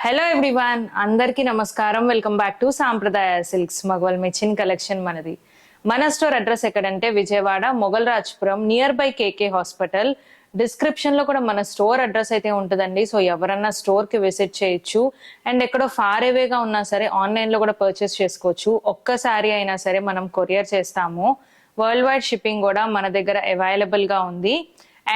Hello everyone, అందరికీ నమస్కారం. Welcome back to Sampradaya Silks. మగవాల్ మెచ్చిన్ కలెక్షన్ మనది. మన స్టోర్ అడ్రస్ ఎక్కడంటే Vijayawada Moghalrajpuram, near by KK hospital. Description లో కూడా మన స్టోర్ అడ్రస్ అయితే ఉంటుందండి. సో ఎవరన్నా స్టోర్ కి విజిట్ చేయొచ్చు. అండ్ ఎక్కడో ఫార్ అవేగా ఉన్నా సరే ఆన్లైన్ లో కూడా పర్చేస్ చేసుకోవచ్చు. ఒక్కసారి అయినా సరే మనం కొరియర్ చేస్తాము. వరల్డ్ వైడ్ షిప్పింగ్ కూడా మన దగ్గర అవైలబుల్ గా ఉంది.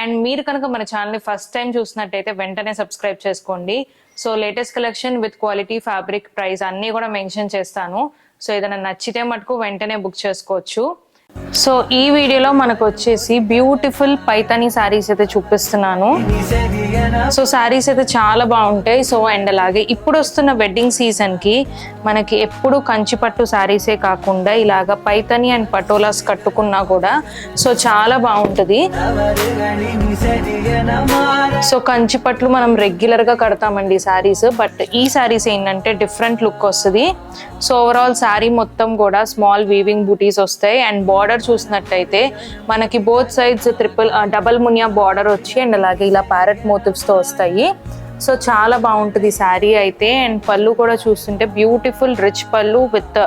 అండ్ మీరు కనుక మన ఛానల్ని ఫస్ట్ టైం చూసినట్టయితే వెంటనే సబ్స్క్రైబ్ చేసుకోండి. So latest collection with quality, fabric, price అన్నీ కూడా మెన్షన్ చేస్తాను. సో ఏదైనా నచ్చితే మటుకు వెంటనే బుక్ చేసుకోవచ్చు. సో ఈ వీడియోలో మనకు వచ్చేసి బ్యూటిఫుల్ పైతానీ శారీస్ అయితే చూపిస్తున్నాను. సో శారీస్ అయితే చాలా బాగుంటాయి. సో అండ్ అలాగే ఇప్పుడు వస్తున్న వెడ్డింగ్ సీజన్ కి మనకి ఎప్పుడు కంచిపట్టు శారీసే కాకుండా ఇలాగా పైతానీ అండ్ పటోలాస్ కట్టుకున్నా కూడా సో చాలా బాగుంటుంది. సో కంచిపట్లు మనం రెగ్యులర్ గా కడతామండి శారీస్, బట్ ఈ శారీస్ ఏంటంటే డిఫరెంట్ లుక్ వస్తుంది. సో ఓవరాల్ శారీ మొత్తం కూడా స్మాల్ వీవింగ్ బూటీస్ వస్తాయి. అండ్ బార్డర్ చూసినట్టయితే మనకి both sides double Muniya border వచ్చి అండ్ అలాగే ఇలా ప్యారెట్ మోటివ్స్ తో వస్తాయి. సో చాలా బాగుంటుంది శారీ అయితే. అండ్ పళ్ళు కూడా చూస్తుంటే బ్యూటిఫుల్ రిచ్ పళ్ళు విత్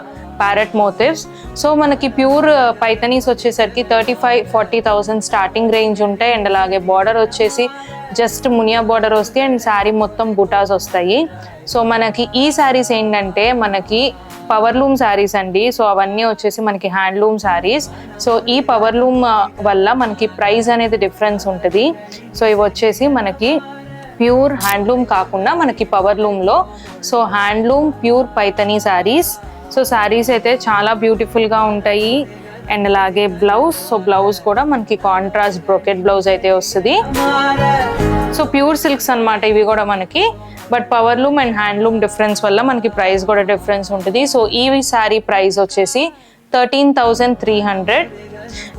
ప్యారెట్ మోటివ్స్. సో మనకి ప్యూర్ పైతనీస్ వచ్చేసరికి 35-40,000 స్టార్టింగ్ రేంజ్ ఉంటాయి. అండ్ అలాగే బార్డర్ వచ్చేసి జస్ట్ మునియా బార్డర్ వస్తాయి అండ్ శారీ మొత్తం బుటాస్ వస్తాయి. సో మనకి ఈ శారీస్ ఏంటంటే మనకి పవర్ లూమ్ శారీస్ అండి. సో అవన్నీ వచ్చేసి మనకి హ్యాండ్లూమ్ శారీస్. సో ఈ పవర్ లూమ్ వల్ల మనకి ప్రైస్ అనేది డిఫరెన్స్ ఉంటుంది. సో ఇవి వచ్చేసి మనకి ప్యూర్ హ్యాండ్లూమ్ కాకుండా మనకి పవర్ లూమ్లో so handloom pure Paithani saris. So saris అయితే చాలా బ్యూటిఫుల్గా ఉంటాయి. అండ్ అలాగే బ్లౌజ్, సో బ్లౌజ్ కూడా మనకి కాంట్రాస్ట్ బ్రోకెట్ బ్లౌజ్ అయితే వస్తుంది. సో ప్యూర్ సిల్క్స్ అనమాట ఇవి కూడా మనకి. But power loom and handloom difference వల్ల మనకి ప్రైస్ కూడా డిఫరెన్స్ ఉంటుంది. సో ఈ శారీ ప్రైస్ వచ్చేసి 13,300.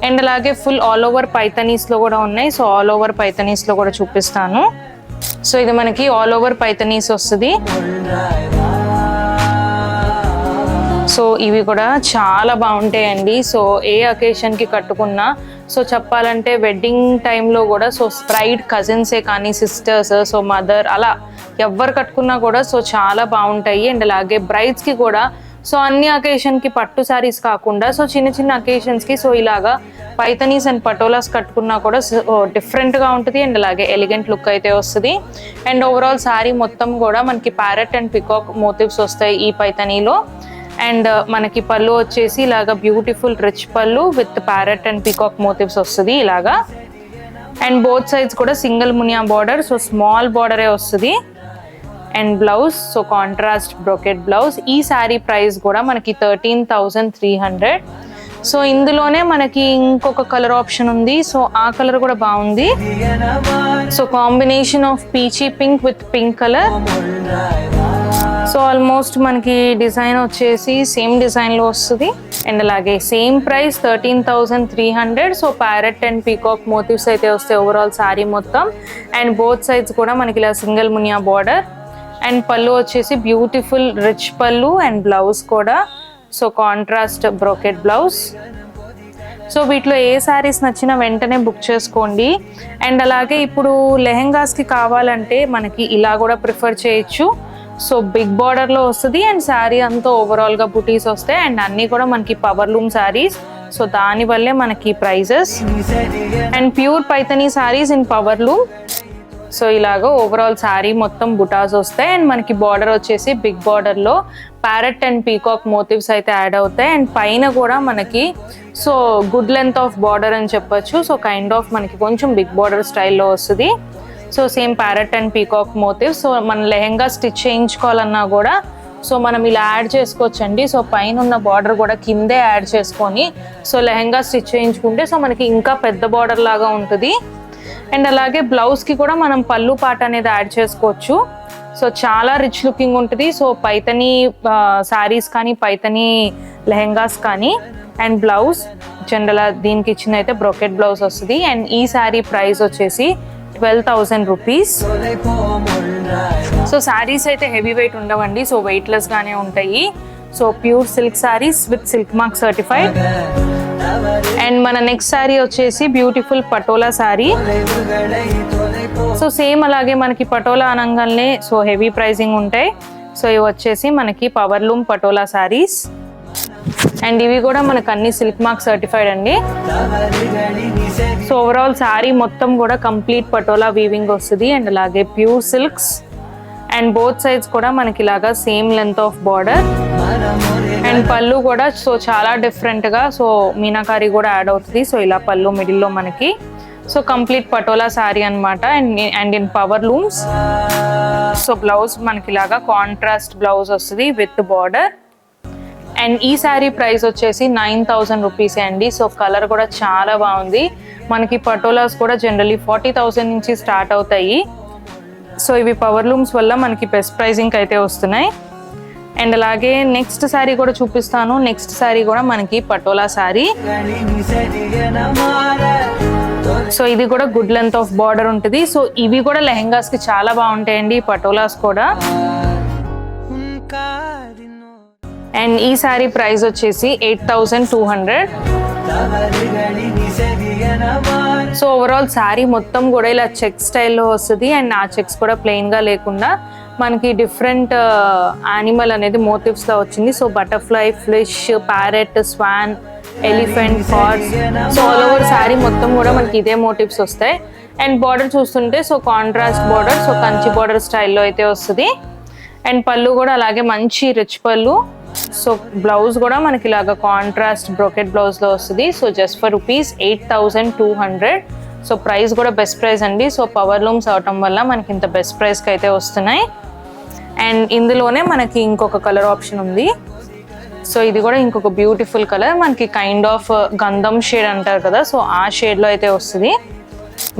అండ్ అలాగే ఫుల్ ఆల్ ఓవర్ పైతనీస్లో కూడా ఉన్నాయి. సో ఆల్ ఓవర్ పైతనీస్లో కూడా చూపిస్తాను. సో ఇది మనకి ఆల్ ఓవర్ పైతనీస్ వస్తుంది. సో ఇవి కూడా చాలా బాగుంటాయండి. సో ఏ అకేషన్కి కట్టుకున్నా, సో చెప్పాలంటే వెడ్డింగ్ టైంలో కూడా సో బ్రైడ్ కజిన్సే కానీ సిస్టర్స్, సో మదర్, అలా ఎవరు కట్టుకున్నా కూడా సో చాలా బాగుంటాయి. అండ్ అలాగే బ్రైడ్స్కి కూడా సో అన్ని అకేషన్కి పట్టు శారీస్ కాకుండా సో చిన్న చిన్న అకేషన్స్కి సో ఇలాగా పైతనీస్ అండ్ పటోలాస్ కట్టుకున్నా కూడా డిఫరెంట్గా ఉంటుంది. అండ్ అలాగే ఎలిగెంట్ లుక్ అయితే వస్తుంది. అండ్ ఓవరాల్ శారీ మొత్తం కూడా మనకి ప్యారెట్ అండ్ పికాక్ మోటివ్స్ వస్తాయి ఈ పైతనీలో. అండ్ మనకి పళ్ళు వచ్చేసి ఇలాగా బ్యూటిఫుల్ రిచ్ పళ్ళు with parrot and peacock motifs వస్తుంది ఇలాగా. అండ్ బోత్ సైడ్స్ కూడా single muniya border, so small బార్డరే వస్తుంది. And blouse so contrast brocade blouse. ఈ శారీ ప్రైస్ కూడా మనకి 13,300. సో ఇందులోనే మనకి ఇంకొక కలర్ ఆప్షన్ ఉంది. సో ఆ కలర్ కూడా బాగుంది. So combination of peachy pink with pink colour. So almost మనకి డిజైన్ వచ్చేసి సేమ్ డిజైన్లో వస్తుంది. అండ్ అలాగే same price 13,300. So parrot and peacock motifs అయితే వస్తాయి ఓవరాల్ శారీ మొత్తం. అండ్ బోత్ సైడ్స్ కూడా మనకి ఇలా సింగిల్ మునియా బార్డర్. అండ్ పళ్ళు వచ్చేసి బ్యూటిఫుల్ రిచ్ పళ్ళు. అండ్ బ్లౌజ్ కూడా so contrast brocade blouse. So వీటిలో ఏ శారీస్ నచ్చినా వెంటనే బుక్ చేసుకోండి. అండ్ అలాగే ఇప్పుడు లెహెంగాస్కి కావాలంటే మనకి ఇలా కూడా ప్రిఫర్ చేయొచ్చు. సో బిగ్ బార్డర్లో వస్తుంది అండ్ శారీ అంతా ఓవరాల్గా బుటీస్ వస్తాయి. అండ్ అన్నీ కూడా మనకి పవర్ లూమ్ శారీస్. సో దానివల్లే మనకి prices. And pure Paithani saris in power loom. So ఇలాగో ఓవరాల్ శారీ మొత్తం బుటాస్ వస్తాయి. అండ్ మనకి బార్డర్ వచ్చేసి బిగ్ బార్డర్లో ప్యారెట్ అండ్ పీకాక్ మోటివ్స్ అయితే యాడ్ అవుతాయి. అండ్ పైన కూడా మనకి so good length of border అని చెప్పొచ్చు. సో కైండ్ ఆఫ్ మనకి కొంచెం బిగ్ బార్డర్ స్టైల్లో వస్తుంది. So same parrot and peacock motifs. So మన లెహెంగా స్టిచ్ చేయించుకోవాలన్నా కూడా సో మనం ఇలా యాడ్ చేసుకోవచ్చండి. సో పైన ఉన్న బార్డర్ కూడా కిందే యాడ్ చేసుకొని సో లెహెంగా స్టిచ్ చేయించుకుంటే సో మనకి ఇంకా పెద్ద బార్డర్ లాగా ఉంటుంది. అండ్ అలాగే బ్లౌజ్కి కూడా మనం పళ్ళు పాట అనేది యాడ్ చేసుకోవచ్చు. సో చాలా రిచ్ లుకింగ్ ఉంటుంది. సో పైతనీ శారీస్ కానీ పైతనీ లెహెంగాస్ కానీ. అండ్ బ్లౌజ్ జనరల్ దీనికి ఇచ్చిన అయితే బ్రోకెట్ బ్లౌజ్ వస్తుంది. అండ్ ఈ శారీ ప్రైస్ వచ్చేసి 12,000 రూపీస్. సో శారీస్ అయితే హెవీ వెయిట్ ఉండవండి. సో వెయిట్లెస్గానే ఉంటాయి. So pure silk saris with silk mark certified. And మన నెక్స్ట్ శారీ వచ్చేసి beautiful patola sari. So same అలాగే మనకి పటోలా అనగానే సో హెవీ ప్రైజింగ్ ఉంటాయి. సో ఇవి వచ్చేసి మనకి power loom patola saris and ఇవి కూడా మనకు అన్ని సిల్క్ మార్క్ సర్టిఫైడ్ అండి. సో ఓవరాల్ శారీ మొత్తం కూడా కంప్లీట్ పటోలా వీవింగ్ వస్తుంది అండ్ అలాగే pure silks and both sides కూడా మనకి ఇలాగా same length of border and పళ్ళు కూడా సో చాలా డిఫరెంట్గా సో మీనాకారి కూడా యాడ్ అవుతుంది. సో ఇలా పళ్ళు మిడిల్లో మనకి సో కంప్లీట్ పటోలా శారీ అనమాట and in power looms. So blouse మనకి ఇలాగా కాంట్రాస్ట్ బ్లౌజ్ వస్తుంది విత్ బార్డర్ అండ్ ఈ శారీ ప్రైస్ వచ్చేసి 9,000 రూపీసే అండి. సో కలర్ కూడా చాలా బాగుంది. మనకి పటోలాస్ కూడా జనరల్లీ 40,000 నుంచి స్టార్ట్ అవుతాయి. సో ఇవి పవర్ లూమ్స్ వల్ల మనకి బెస్ట్ ప్రైజింగ్ అయితే వస్తున్నాయి. అండ్ అలాగే నెక్స్ట్ శారీ కూడా చూపిస్తాను. నెక్స్ట్ శారీ కూడా మనకి పటోలా శారీ. సో ఇది కూడా గుడ్ లెంత్ ఆఫ్ బార్డర్ ఉంటుంది. సో ఇవి కూడా లెహెంగాస్ కి చాలా బాగుంటాయండి పటోలాస్ కూడా. అండ్ ఈ శారీ ప్రైస్ వచ్చేసి 8,200. సో ఓవరాల్ శారీ మొత్తం కూడా ఇలా చెక్ స్టైల్లో వస్తుంది అండ్ ఆ చెక్స్ కూడా ప్లెయిన్ గా లేకుండా మనకి డిఫరెంట్ యానిమల్ అనేది మోటివ్స్ లా వచ్చింది. So butterfly, fish, parrot, swan, elephant, horse. So all over sari మొత్తం కూడా మనకి ఇదే మోటివ్స్ వస్తాయి. అండ్ బార్డర్ చూస్తుంటే so contrast border, so Kanchi border స్టైల్లో అయితే వస్తుంది. అండ్ పళ్ళు కూడా అలాగే మంచి రిచ్ పళ్ళు. సో బ్లౌజ్ కూడా మనకి ఇలాగా కాంట్రాస్ట్ బ్రోకెట్ బ్లౌజ్ లో వస్తుంది. So just for rupees 8,200. So price కూడా బెస్ట్ ప్రైస్ అండి. సో పవర్ లూమ్స్ అవటం వల్ల మనకి ఇంత బెస్ట్ ప్రైస్ కి అయితే వస్తున్నాయి. అండ్ ఇందులోనే మనకి ఇంకొక కలర్ ఆప్షన్ ఉంది. సో ఇది కూడా ఇంకొక బ్యూటిఫుల్ కలర్, మనకి కైండ్ ఆఫ్ గంధం షేడ్ అంటారు కదా, సో ఆ షేడ్ లో అయితే వస్తుంది.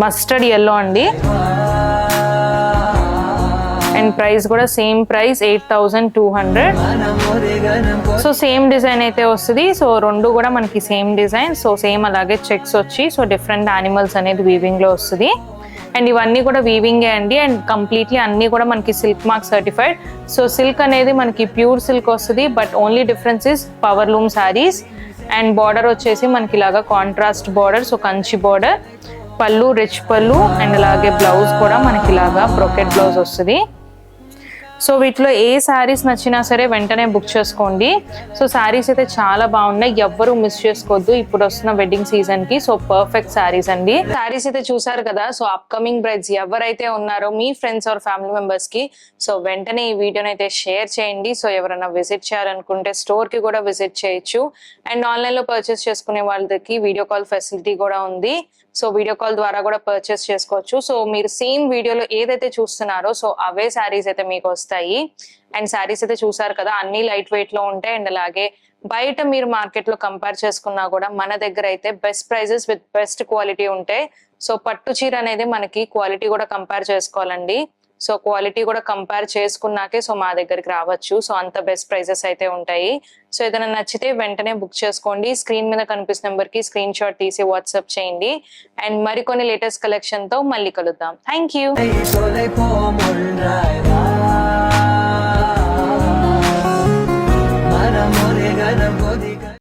మస్టర్డ్ ఎల్లో అండి. అండ్ ప్రైస్ కూడా same price 8,200. So same design అయితే వస్తుంది. సో రెండు కూడా మనకి సేమ్ డిజైన్. సో సేమ్ అలాగే చెక్స్ వచ్చి సో డిఫరెంట్ యానిమల్స్ అనేది వీవింగ్ లో వస్తుంది. అండ్ ఇవన్నీ కూడా వీవింగే అండి. అండ్ కంప్లీట్లీ అన్ని కూడా మనకి silk mark certified. So silk అనేది మనకి ప్యూర్ సిల్క్ వస్తుంది. But only difference is power loom saris. And border వచ్చేసి మనకి ఇలాగా contrast border, so Kanchi border, పళ్ళు రిచ్ పళ్ళు అండ్ అలాగే బ్లౌజ్ కూడా మనకి ఇలాగా బ్రోకెట్ బ్లౌజ్ వస్తుంది. సో వీటిలో ఏ శారీస్ నచ్చినా సరే వెంటనే బుక్ చేసుకోండి. సో శారీస్ అయితే చాలా బాగున్నాయి, ఎవ్వరూ మిస్ చేసుకోవద్దు ఇప్పుడు వస్తున్న వెడ్డింగ్ సీజన్ కి. సో పర్ఫెక్ట్ శారీస్ అండి. శారీస్ అయితే చూసారు కదా. సో అప్కమింగ్ బ్రైడ్స్ ఎవరైతే ఉన్నారో మీ ఫ్రెండ్స్ ఆర్ ఫ్యామిలీ మెంబర్స్ కి సో వెంటనే ఈ వీడియోని అయితే షేర్ చేయండి. సో ఎవరైనా విజిట్ చేయాలనుకుంటే స్టోర్ కి కూడా విజిట్ చేయొచ్చు. అండ్ ఆన్లైన్ లో పర్చేస్ చేసుకునే వాళ్ళకి వీడియో కాల్ ఫెసిలిటీ కూడా ఉంది. సో వీడియో కాల్ ద్వారా కూడా పర్చేస్ చేసుకోవచ్చు. సో మీరు సేమ్ వీడియోలో ఏదైతే చూస్తున్నారో సో అవే శారీస్ అయితే మీకు వస్తాయి. అండ్ శారీస్ అయితే చూసారు కదా, అన్ని లైట్ వెయిట్ లో ఉంటాయి. అండ్ అలాగే బయట మీరు మార్కెట్ లో కంపేర్ చేసుకున్నా కూడా మన దగ్గర అయితే best prices with best quality ఉంటాయి. సో పట్టు చీర అనేది మనకి క్వాలిటీ కూడా కంపేర్ చేసుకోవాలండి. సో క్వాలిటీ కూడా కంపేర్ చేసుకున్నాకే సో మా దగ్గరికి రావచ్చు. సో అంత బెస్ట్ ప్రైజెస్ అయితే ఉంటాయి. సో ఏదైనా నచ్చితే వెంటనే బుక్ చేసుకోండి. స్క్రీన్ మీద కనిపిస్తున్న నెంబర్ కి స్క్రీన్ షాట్ తీసి వాట్సాప్ చేయండి. అండ్ మరికొన్ని లేటెస్ట్ కలెక్షన్ తో మళ్ళీ కలుద్దాం. Thank you.